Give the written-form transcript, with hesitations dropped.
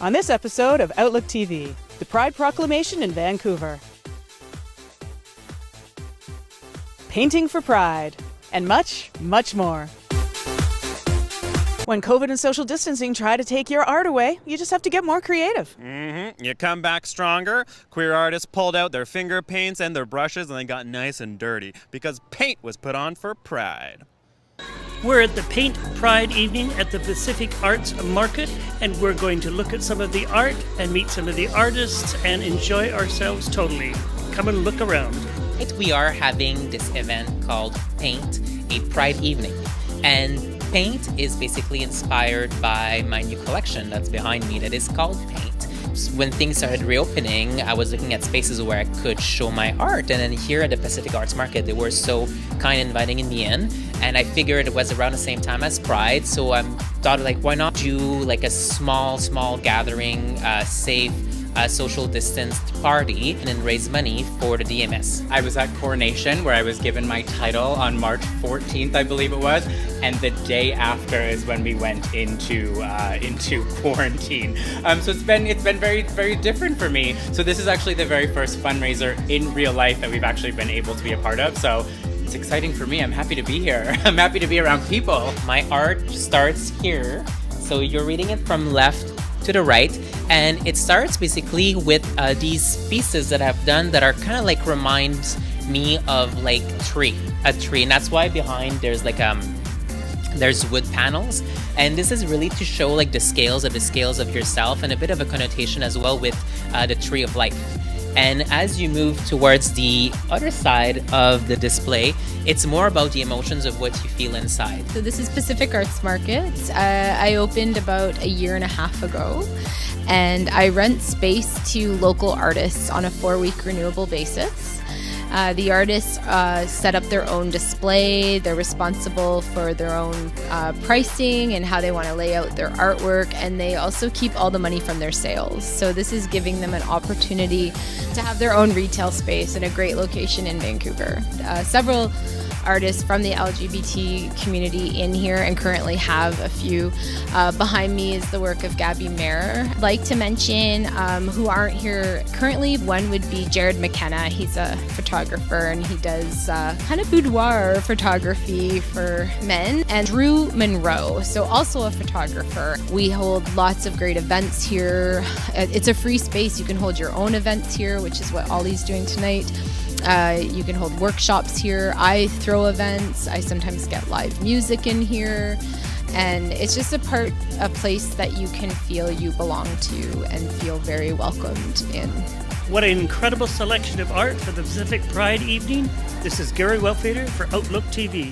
On this episode of Outlook TV, the Pride Proclamation in Vancouver, painting for Pride, and much, much more. When COVID and social distancing try to take your art away, you just have to get more creative. You come back stronger. Queer artists pulled out their finger paints and their brushes and they got nice and dirty because paint was put on for Pride. We're at the Paint Pride evening at the Pacific Arts Market, and we're going to look at some of the art and meet some of the artists and enjoy ourselves totally. Come and look around. We are having this event called Paint, a Pride evening. And paint is basically inspired by my new collection that's behind me that is called Paint. When things started reopening, I was looking at spaces where I could show my art. And then here at the Pacific Arts Market, they were so kind inviting me in. And I figured it was around the same time as Pride. So I thought, why not do like a small gathering, safe, social distanced party and then raise money for the DMS. I was at Coronation where I was given my title on March 14th, I believe it was, and the day after is when we went into quarantine. So it's been very, very different for me. So this is actually the very first fundraiser in real life that we've actually been able to be a part of. So it's exciting for me. I'm happy to be here. I'm happy to be around people. My art starts here. So you're reading it from left to the right, and it starts basically with these pieces that I've done that are kind of like reminds me of like a tree, and that's why behind there's there's wood panels, and this is really to show like the scales of yourself and a bit of a connotation as well with the tree of life. And as you move towards the other side of the display, it's more about the emotions of what you feel inside. So this is Pacific Arts Market. I opened about a year and a half ago, and I rent space to local artists on a 4-week renewable basis. The artists set up their own display. They're responsible for their own pricing and how they want to lay out their artwork, and they also keep all the money from their sales. So this is giving them an opportunity to have their own retail space in a great location in Vancouver. Several artists from the LGBT community in here, and currently have a few. Behind me is the work of Gabby Mayer. I'd like to mention who aren't here currently. One would be Jared McKenna. He's a photographer and he does kind of boudoir photography for men. And Drew Monroe, so also a photographer. We hold lots of great events here. It's a free space. You can hold your own events here, which is what Ollie's doing tonight. You can hold workshops here. I throw events. I sometimes get live music in here. And it's just a place that you can feel you belong to and feel very welcomed in. What an incredible selection of art for the Pacific Pride evening. This is Gary Welfader for Outlook TV.